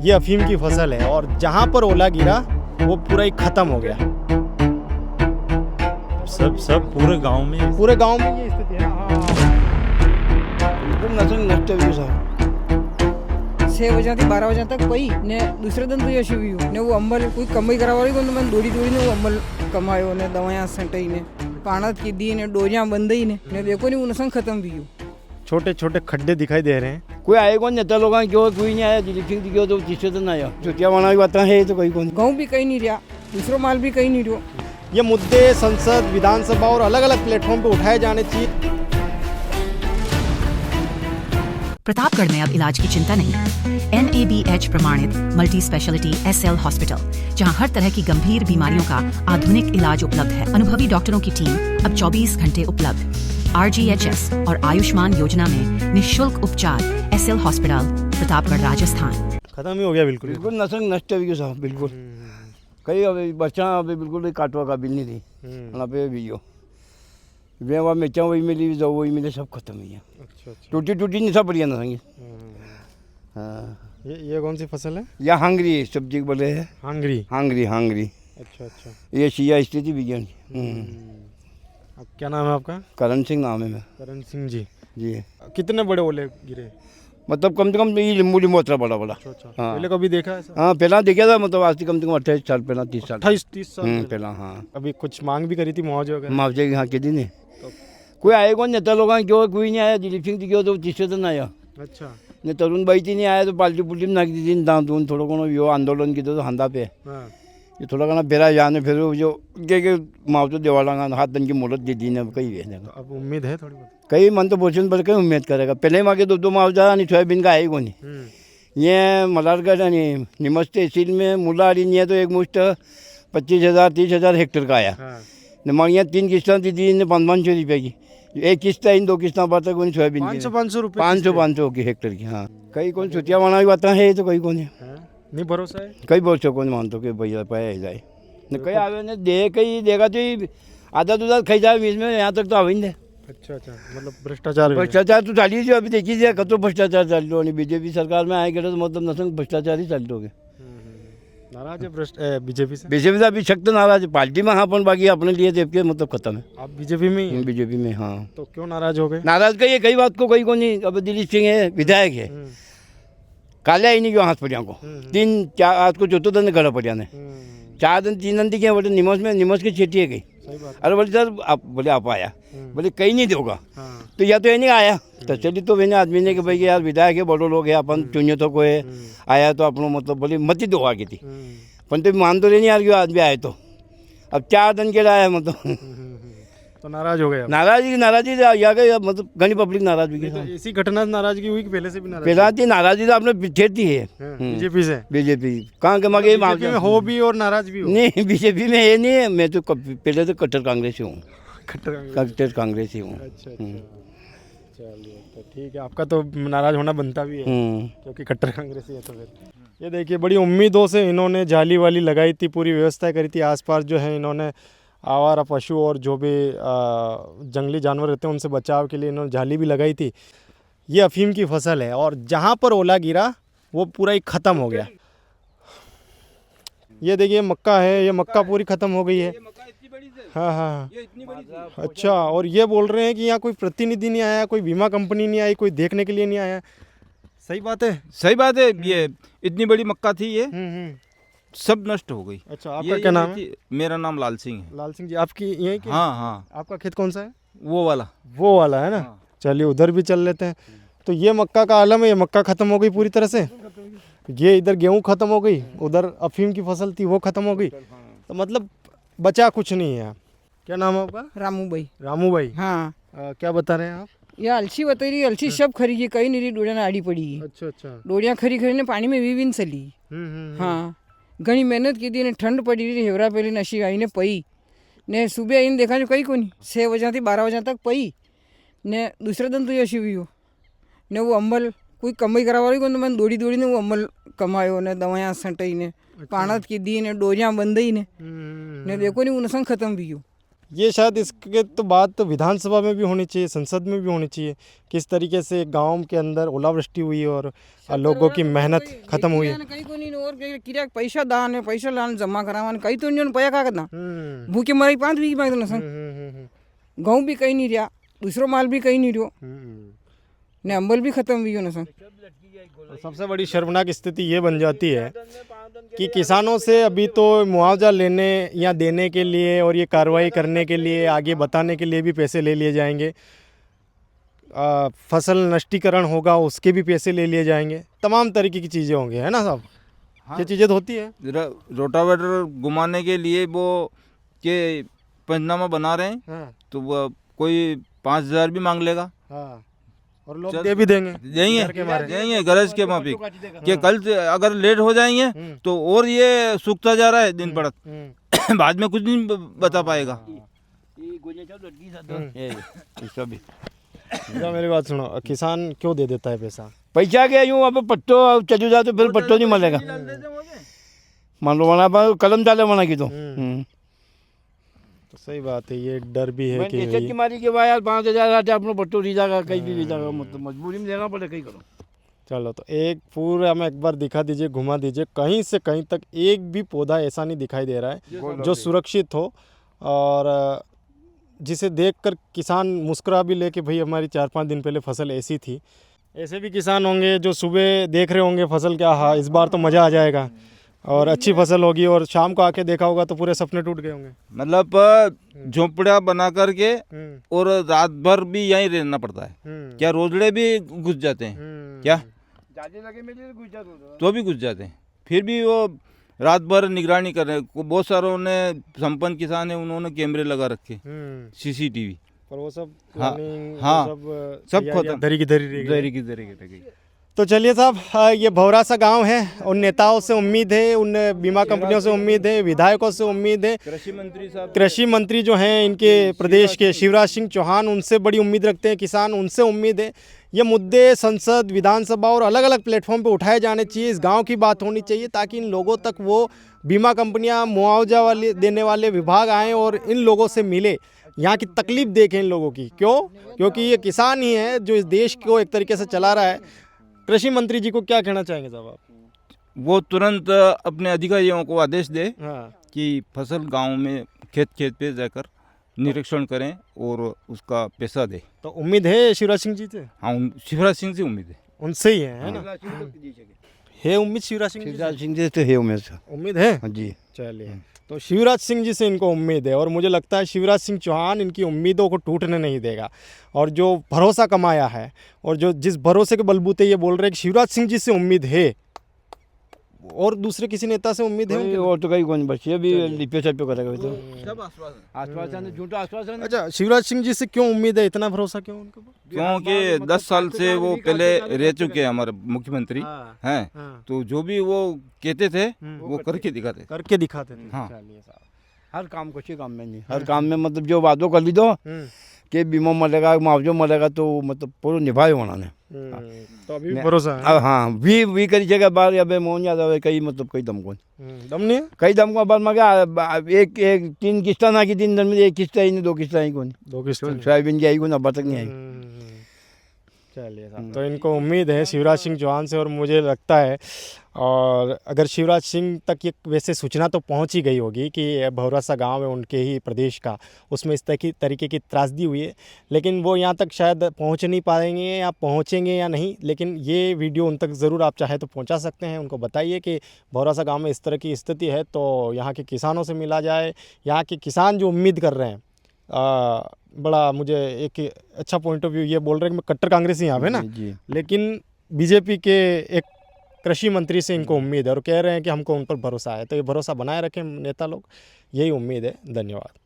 ये अफीम की फसल है और जहाँ पर ओला गिरा वो पूरा ही खत्म हो गया। सब पूरे गांव में ये स्थिति है। हाँ, नसंग नष्ट हुई साहब 6 वाजता 12 वाजता तक पई ने दूसरे दिन तो अशी हुई ने वो अंबल कोई कमाई करावाड़ी को मैंने दौड़ी ने वो अंबल कमायो ने दवाइयाँ सटाई ने पाणत की दी ने डोरियाँ बंदई ने देखो नहीं वो नसंग खत्म भी हुई। छोटे छोटे खड्डे दिखाई दे रहे हैं। कोई आए कौन नेता लोग क्यों कोई नहीं आया दिलीप सिंह क्यों तो तीसरे दिन आया छुट्टियाँ मना की बात है तो कोई कौन गाँव भी कहीं नहीं रहा दूसरो माल भी कहीं नहीं रहो। ये मुद्दे संसद विधानसभा और अलग अलग प्लेटफॉर्म पे उठाए जाने चाहिए। प्रतापगढ़ में अब इलाज की चिंता नहीं। NABH प्रमाणित मल्टी स्पेशलिटी SL हॉस्पिटल, जहां हर तरह की गंभीर बीमारियों का आधुनिक इलाज उपलब्ध है। अनुभवी डॉक्टरों की टीम अब 24 घंटे उपलब्ध। RGHS और आयुष्मान योजना में निःशुल्क उपचार। SL hospital, Pratapgarh, Rajasthan. खत्म ही हो गया बिल्कुल। बिल्कुल नसंग नष्ट हुई साहब बिल्कुल कहीं अभी बच्चा अभी बिल्कुल काटवा काबिल नहीं थी वहाँ पे भी हो वहाँ मिर्चा वही मिली जाओ वही मिले सब खत्म हुई है। अच्छा अच्छा। टूटी नहीं सब बढ़िया नसंगी। हाँ ये कौन सी फसल है? या हांगरी सब्जी बोले है हांगरी। अच्छा अच्छा। ये शिया स्थिति विज्ञान। अब क्या नाम है आपका? करण सिंह नाम है मेरा। करण सिंह जी। जी कितने बड़े ओले गिरे? मतलब कम से कम ये लिंबू उतरा बड़ा अच्छा। पहले कभी देखा है? हाँ पहला देखा था मतलब आज से कम 28 साल पहला 30 साल 28-30 साल पहला। हाँ अभी कुछ मांग भी करी थी मुआवजे वगैरह? मुआवजे हाँ के दिन कोई आए कौन नेता लोग क्यों कोई नहीं आया दिलीप सिंह क्यों तो तीसरे दिन आया अच्छा। ने तरुण भाई थी नहीं आया तो पाल्टी पुल्टी में नाक दी थी दाम दून थोड़ा को यो आंदोलन की तो हंदा पे ये थोड़ा कहना बेरा जाने फिर जो के मुआवजा देवाला हाथ दन की मोहलत दे दी ने कई है। अब उम्मीद है थोड़ी बहुत? कई मन तो पोषण पर कई उम्मीद करेगा पहले माँ के दो मुआवजा आणि सोयाबीन का आहे कोणी ये मलारगढ़ आणि निमस तहसील में मुला आणि ये तो एक मुश्त 25,000-30,000 हेक्टेयर का आया ने मग यहाँ 3 किस्तें दी थी 500 रुपये की एक किस्त इन 2 किस्तें पर तक सोयाबीन 500 रुपये 500 की हेक्टेयर की। हाँ कई कौन छुट्टियाँ मना की बात है तो कई कौन है नहीं भरोसा है कई भरोसा कौन मानतो कि भैया पाया जाए न कई आवे ने दे कई देगा तो आधा दूधा खाई जाए बीच में यहाँ तक तो आवे नहीं। अच्छा मतलब भ्रष्टाचार तो चाली जो अभी देखी जाए कतो भ्रष्टाचार चालतो आणि बीजेपी सरकार में आए गेलं तो मतलब नसंग भ्रष्टाचार ही चालतो गे। नाराज है बीजेपी से? बीजेपी से अभी सख्त नाराज है पार्टी में हाँ बाकी अपने लिए देख के मतलब खत्म है। आप बीजेपी में ही? बीजेपी में हाँ। तो क्यों नाराज हो गए? नाराज कही बात को कई को नहीं। अब दिलीप सिंह है विधायक है काले ही नहीं क्यों हाथ पड़िया को 3-4 आज को चौथा दिन गड़ा पड़िया ने 4 दिन 3 दिन दिखे बोले निमस की छेटी है गई। अरे बोले सर आप आया बोले कहीं नहीं दोगा तो या तो ये नहीं आया तो चली तो मैंने आदमी ने कि भाई यार विधायक है बड़ो लोग है अपन चुनियो तो कोई आया तो अपनों मतलब बोले मत ही दो आगे थी पण तो मान तो नहीं यार क्यों आदमी आए तो अब 4 दिन के लिए आया मतलब तो नाराज हो गए? नाराजी या गई मतलब घनी पब्लिक नाराज भी तो इसी घटना से नाराजगी हुई कि पहले से भी नाराज? पहला थी नाराजी तो आपने पिछेती है बीजेपी से। बीजेपी कहाँ के मगे बीजेपी में हो भी और नाराज भी हो? नहीं बीजेपी में है नहीं है मैं तो पहले तो कट्टर कांग्रेसी हूँ। कट्टर कांग्रेसी हूँ। अच्छा चलिए तो ठीक है आपका तो नाराज होना बनता भी है क्योंकि कट्टर कांग्रेसी है। तो फिर ये देखिए बड़ी उम्मीदों से इन्होंने जाली वाली लगाई थी पूरी व्यवस्था करी थी आसपास जो है इन्होंने आवारा पशु और जो भी जंगली जानवर रहते हैं उनसे बचाव के लिए इन्होंने जाली भी लगाई थी। ये अफीम की फसल है और जहाँ पर ओला गिरा वो पूरा ही ख़त्म हो गया। ये देखिए मक्का है ये मक्का पूरी ख़त्म हो गई है। हाँ अच्छा और ये बोल रहे हैं कि यहाँ कोई प्रतिनिधि नहीं आया कोई बीमा कंपनी नहीं आई कोई देखने के लिए नहीं आया। सही बात है? सही बात है। ये इतनी बड़ी मक्का थी ये सब नष्ट हो गई। अच्छा आपका क्या नाम है? मेरा नाम लाल सिंह है। लाल सिंह जी आपकी यहीं की? हाँ आपका खेत कौन सा है? वो वाला है ना। चलिए उधर भी चल लेते हैं। तो ये मक्का का आलम है ये मक्का ख़त्म हो गई पूरी तरह से। ये इधर गेहूँ ख़त्म हो गई उधर अफीम की फसल थी वो ख़त्म हो गई तो मतलब बचा कुछ नहीं है। क्या नाम है आपका? रामू भाई। हाँ क्या बता रहे हैं आप? ये अलसी बता रही अलसी सब खरी गई कहीं नहीं डोरिया आड़ी पड़ी। अच्छा डोरिया खरी ने पानी में भी चली। हाँ घनी मेहनत की थी ने ठंड पड़ी रही हेवरा पहले नशी आई ने पई ने सुबह आई ने देखा जो कहीं को नहीं 6 वाजता 12 वाजता तक पई ने दूसरे दिन तो अशी हुई हो ने वो अंबल कोई कमाई करावाड़ी को मैंने दौड़ी ने वो अंबल कमायो ने दवाइयाँ सटाई ने पाणत की दी ने डोरियाँ बंदई ने देखो नहीं वो नसंग खत्म भी हो। ये शायद इसके तो बात तो विधानसभा में भी होनी चाहिए, संसद में भी होनी चाहिए। किस तरीके से गांव के अंदर ओलावृष्टि हुई और लोगों की मेहनत खत्म हुई है। काही कोणी और कित्याक पैसा दान है पैसा लान जमा करावा काही तो नहीं पया कागद ना हम्म, भूखे मरी 5 वीक मांगते ना गेहूँ भी कहीं नहीं रहा दूसरो माल भी कहीं नहीं रहो ने अंबल भी खत्म हुई हो ना सन। और सबसे बड़ी शर्मनाक स्थिति ये बन जाती है कि किसानों से अभी तो मुआवजा लेने या देने के लिए और ये कार्रवाई करने के लिए आगे बताने के लिए भी पैसे ले लिए जाएंगे। फसल नष्टीकरण होगा उसके भी पैसे ले लिए जाएंगे, तमाम तरीके की चीज़ें होंगी, है ना साहब? ये चीज़ें तो होती है। रोटावेटर घुमाने के लिए वो के पंचनामा बना रहे हैं, हाँ तो वो कोई 5,000 भी मांग लेगा। हाँ, और लोग दे भी देंगे देंगे गरज के माफिक कि कल से अगर लेट हो जाएंगे तो और ये सूखता जा रहा है दिन बढ़त बाद में कुछ नहीं बता पाएगा। अच्छा, मेरी बात सुनो, किसान क्यों दे देता है पैसा? पैसा क्या यूँ अब पट्टो चलू जाते फिर पट्टो नहीं मिलेगा। मान लो वहाँ पर कलम डाले वहाँ की तो तो सही बात है, ये डर भी है कि की मारी के बाद यार 5,000 आटे अपना पट्टो दी जाएगा कहीं भी जाएगा, मतलब मजबूरी में देना पड़े कहीं करो। चलो तो एक पूरा में एक बार दिखा दीजिए, घुमा दीजिए, कहीं से कहीं तक एक भी पौधा ऐसा नहीं दिखाई दे रहा है जो सुरक्षित हो और जिसे देखकर किसान मुस्कुरा भी ले कि भाई हमारी 4-5 दिन पहले फसल ऐसी थी। ऐसे भी किसान होंगे जो सुबह देख रहे होंगे फसल क्या, हाँ इस बार तो मज़ा आ जाएगा और अच्छी फसल होगी, और शाम को आके देखा होगा तो पूरे सपने टूट गए होंगे। मतलब झोंपड़ा बना करके और रात भर भी यहीं रहना पड़ता है। क्या रोजड़े भी घुस जाते हैं क्या? तो भी घुस जाते हैं, फिर भी वो रात भर निगरानी कर रहे हैं। बहुत सारों ने संपन्न किसान है उन्होंने कैमरे लगा रखे, CCTV, पर वो सब हाँ, planning, हाँ, वो सब तैयारियां खत्म। धरी की धरी रह गई। दरी की दरी की। तो चलिए साहब, ये भौरा सा गांव है, उन नेताओं से उम्मीद है, उन बीमा कंपनियों से उम्मीद है, विधायकों से उम्मीद है, कृषि मंत्री साहब, कृषि मंत्री जो हैं इनके प्रदेश के शिवराज सिंह चौहान, उनसे बड़ी उम्मीद रखते हैं किसान, उनसे उम्मीद है। ये मुद्दे संसद, विधानसभा और अलग अलग प्लेटफॉर्म पे उठाए जाने चाहिए, इस गांव की बात होनी चाहिए ताकि इन लोगों तक वो बीमा कंपनियां, मुआवजा वाले देने वाले विभाग आएँ और इन लोगों से मिले, यहाँ की तकलीफ देखें इन लोगों की। क्यों? क्योंकि ये किसान ही है जो इस देश को एक तरीके से चला रहा है। कृषि मंत्री जी को क्या कहना चाहेंगे साहब आप? वो तुरंत अपने अधिकारियों को आदेश दे हाँ, कि फसल गांव में खेत खेत पे जाकर निरीक्षण करें और उसका पैसा दे। तो उम्मीद है शिवराज सिंह जी से? हाँ, शिवराज सिंह से उम्मीद है। उनसे ही है ना? है उम्मीद शिवराज सिंह जी से? शिवराज सिंह जी तो है उम्मीद से। उम्मीद है? हाँ जी। चलिए, तो शिवराज सिंह जी से इनको उम्मीद है और मुझे लगता है शिवराज सिंह चौहान इनकी उम्मीदों को टूटने नहीं देगा। और जो भरोसा कमाया है और जो जिस भरोसे के बलबूते ये बोल रहे हैं कि शिवराज सिंह जी से उम्मीद है, और दूसरे किसी नेता से उम्मीद है उनकी? और तो कहीं कौन बची अभी लिपे छपे करेगा तो आश्वासन झूठा आश्वासन। अच्छा, शिवराज सिंह जी से क्यों उम्मीद है, इतना भरोसा क्यों उनके ऊपर? क्योंकि 10 साल से वो पहले रह चुके हैं हमारे मुख्यमंत्री हैं, हाँ। तो जो भी वो कहते थे वो करके दिखाते थे। करके दिखाते थे। हाँ। चलिए साहब, हर काम को अच्छे काम में नहीं, हर काम में मतलब जो वादों कर ली दो कि बीमा मिलेगा मुआवजा मिलेगा तो मतलब पूरा निभाए उन्होंने। तो अभी भी भरोसा है? अब हाँ भी करी जगह बार या बे मोहन यादव है कई मतलब कई दम कौन दम नहीं है? कई दम को बार मगर एक 3 किस्ता ना की 3 दिन में 1 किस्ता ही नहीं 2 किस्ता ही कौन 2 किस्त सोयाबीन की आई कौन अब तक नहीं आई। चलिए साहब, तो इनको उम्मीद है शिवराज सिंह चौहान से, और मुझे लगता है और अगर शिवराज सिंह तक ये वैसे सूचना तो पहुंच ही गई होगी कि भौरा सा गाँव है उनके ही प्रदेश का, उसमें इस तरीके की त्रासदी हुई है, लेकिन वो यहाँ तक शायद पहुंच नहीं पाएंगे या पहुंचेंगे या नहीं, लेकिन ये वीडियो उन तक ज़रूर आप चाहे तो पहुंचा सकते हैं। उनको बताइए कि भौरा सा गाँव में इस तरह की स्थिति है, तो यहाँ के किसानों से मिला जाए। यहाँ के किसान जो उम्मीद कर रहे हैं, बड़ा मुझे एक अच्छा पॉइंट ऑफ व्यू ये बोल रहे हैं कि मैं कट्टर कांग्रेसी यहाँ पे ना, लेकिन बीजेपी के एक कृषि मंत्री से इनको उम्मीद है और कह रहे हैं कि हमको उन पर भरोसा है। तो ये भरोसा बनाए रखें नेता लोग, यही उम्मीद है। धन्यवाद।